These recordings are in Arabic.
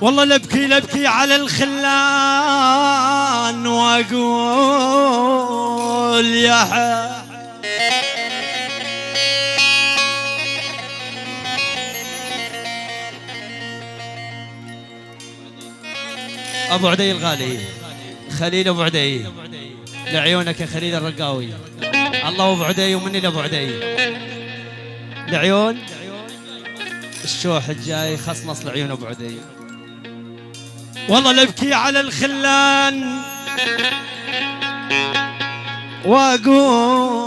والله لبكي على الخلان واقول يا ابو عدي الغالي، خليل ابو عدي، لعيونك يا خليل الرقاوي. الله ابو عدي ومني لابو عدي، لعيون الشوح الجاي خصمص لعيون ابو عدي. والله لبكي على الخلان واقول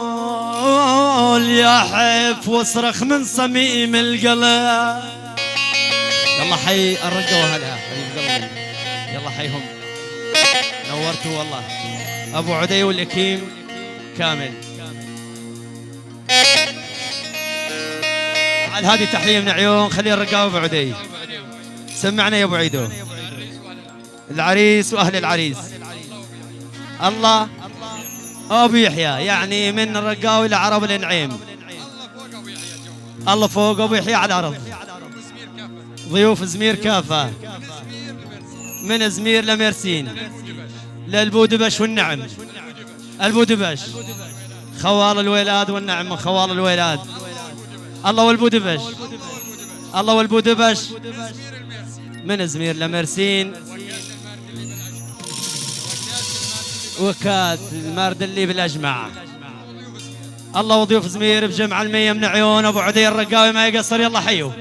يا حيف واصرخ من صميم القلب. يلا حي الرقة وهلا حبيب قلبي، يلا حيهم، نورتوا والله. ابو عدي والاكيم كامل. على هذه تحية من عيون خليل الرقاوي ابو عدي. سمعنا يا ابو عيدو، العريس واهل العريس. الله ابو يحيى، يعني من الرقاوي لعرب الانعيم. الله فوق ابو يحيى على الارض. ضيوف زمير كافه، من زمير لميرسين للبودبش والنعم. البودبش خوال الويلاد والنعم من خوال الويلاد. الله والبودبش، الله والبودبش من زمير لميرسين وكاد المارد اللي بالاجمع. الله وضيوف زمير بجمع المية من عيون ابو عدي الرقاوي ما يقصر. يلا حيو.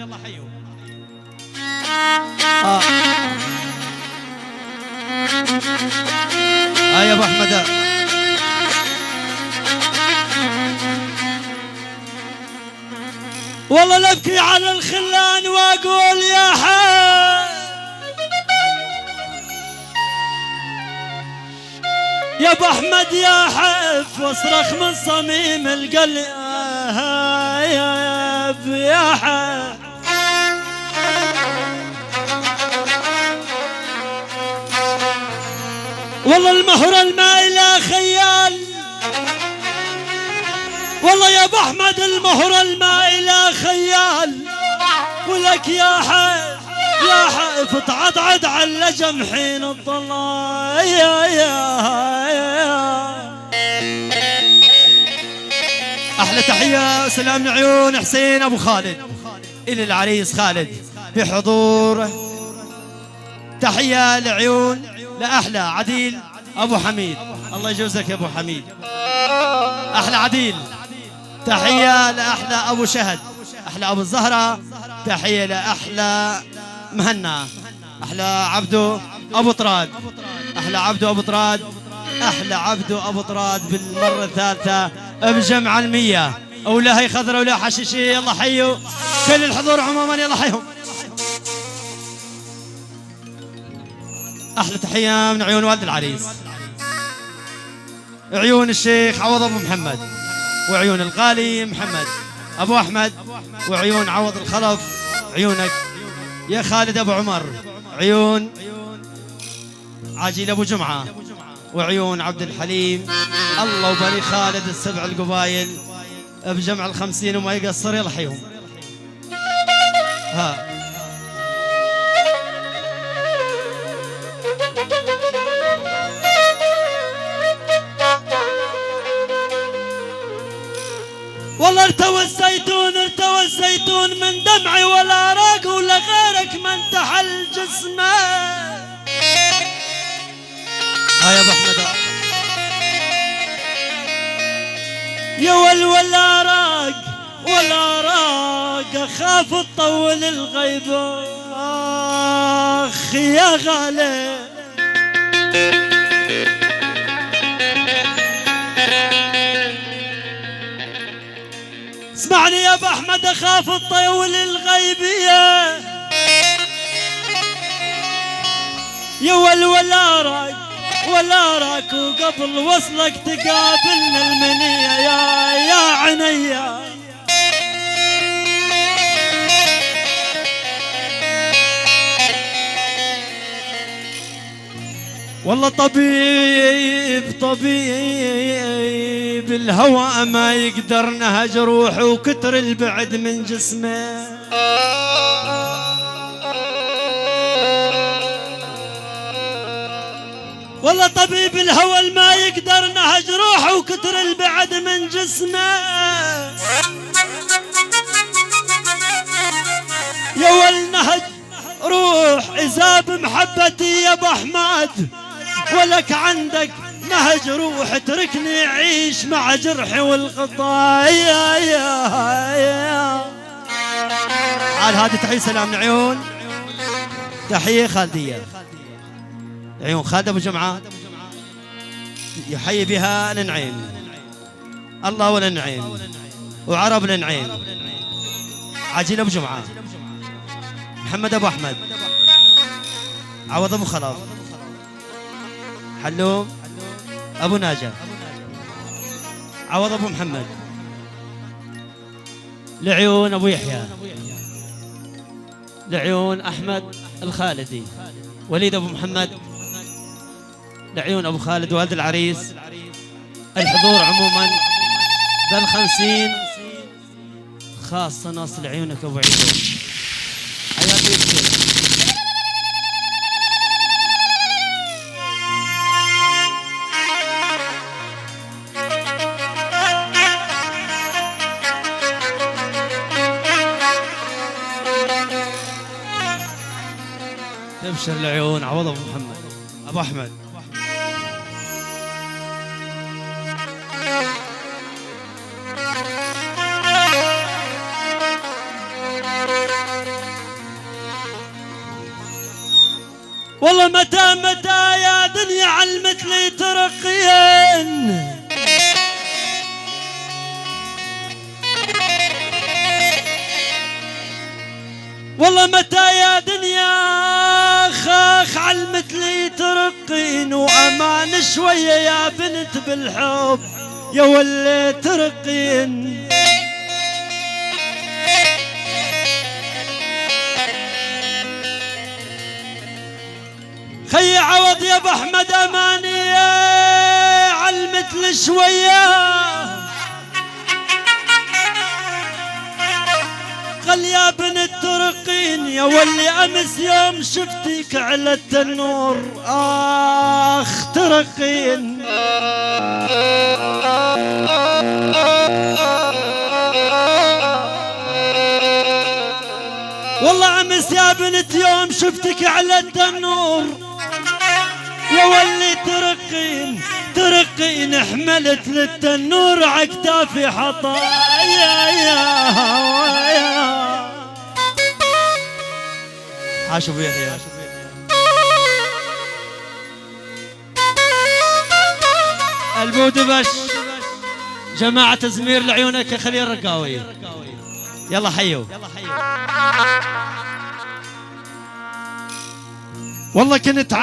يا ابو احمد، والله لبكي على الخلان واقول يا حي يا ابو احمد يا حيف واصرخ من صميم القلب يا حي. والله المهر الماء لا خيال، والله يا ابو احمد المهر الماء لا خيال. ولك يا حي يا حيف تعضعض على جمحين الضلال يا احلى تحيه سلام من عيون حسين ابو خالد الى العريس خالد بحضوره. تحيه لعيون لاحلى عديل ابو حميد، الله يجوزك يا ابو حميد. احلى عديل. تحيه لاحلى ابو شهد، احلى ابو الزهره. تحيه لاحلى مهنا، احلى عبدو ابو طراد، احلى عبدو ابو طراد، احلى عبدو ابو طراد بالمره الثالثه بجمع المية. ولا هي خضره ولا حشيشيه. يلا حيوا كل الحضور عموما، يلا حيهم. احلى تحيه من عيون والد العريس، عيون الشيخ عوض ابو محمد، وعيون الغالي محمد ابو احمد، وعيون عوض الخلف. عيونك يا خالد ابو عمر، عيون عاجل ابو جمعه، وعيون عبد الحليم. الله وبني خالد السبع القبايل بجمع ال50 وما يقصر. يلا حيهم. ها والله ارتوى الزيتون، ارتوى الزيتون من دمعي ولا راق ولا غيرك ما انتحل جسمه. يا ابو احمد يا ولا راق ولا راق، اخاف تطول الغيبه اخ يا غالي. اسمعني يا ابو احمد، اخاف تطول الغيبيه يا ولا راق ولا راك، وقبل وصلك تقابلنا المنيه يا عينيا. والله طبيب الهوى ما يقدر نهج روحه وكتر البعد من جسمه. والله طبيب الهوى ما يقدر نهج روحه وكتر البعد من جسمه. يا والنهج روح عذاب محبتي يا ابو احمد، ولك عندك نهج روح اتركني اعيش مع جرحي والخطايا. عال هذه تحية سلام من عيون، تحية خالدية عيون خالد ابو جمعة، يحيي بها النعيم الله والنعيم وعرب النعيم، عجيل ابو جمعة، محمد ابو احمد، عوض ابو خلف، حلوم ابو ناجة، عوض ابو محمد، لعيون ابو يحيى، لعيون احمد الخالدي، وليد ابو محمد، لعيون ابو خالد والد العريس. الحضور عموما بال50 خاصة ناص لعيونك ابو عيسى، حياك يكثر. تبشر العيون عوض ابو محمد ابو احمد. والله متى يا دنيا علمت لي ترقين، والله متى يا دنيا خاخ علمت لي ترقين، وامان شوية يا بنت بالحب يا ولي ترقين. خي عوض يا ابو احمد اماني علمت لي شويه، قال يا بنت ترقين يا ولي امس يوم شفتك على التنور اخ ترقين. والله امس يا بنت يوم شفتك على التنور يا ولي ترقين حملت للتنور عكتافي حطايا. عاش ابو يحيى. البودبش جماعة تزمير لعيونك يا خليل الرقاوي، يلا حيوا. والله كنت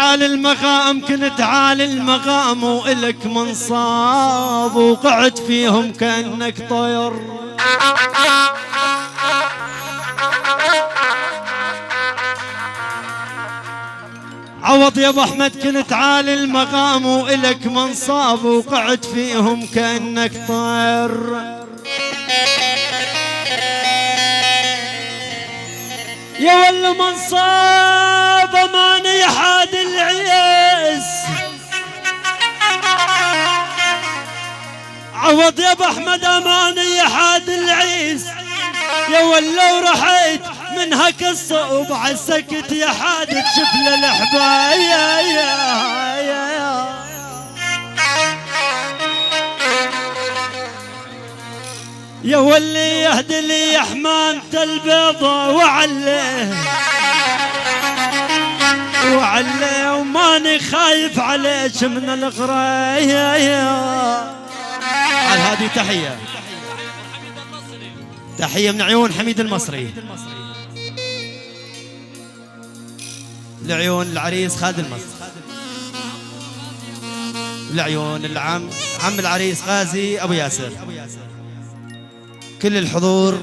عالي المقام وإلك منصاب وقعد فيهم كأنك طير. عوض يا ابو احمد كنت عالي المقام وإلك منصاب وقعد فيهم كأنك طير. يا ولي منصاب اماني حاد العيس. عوض يا ابو احمد اماني حاد العيس يا ولي ورحيت من هك الصوب عالسكت يا حاد تشوف للحبايا. يا ولي يهدي لي يا حمامة البيضة وعليه وماني خايف عليك من الغرايا. على هذه تحية من عيون حميد المصري، لعيون العريس خالد المصري، لعيون عم العريس غازي ابو ياسر. كل الحضور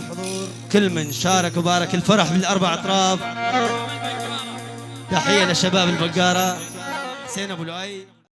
كل من شارك وبارك الفرح بالاربع اطراف. تحية للشباب البقارة حسين ابو لؤي.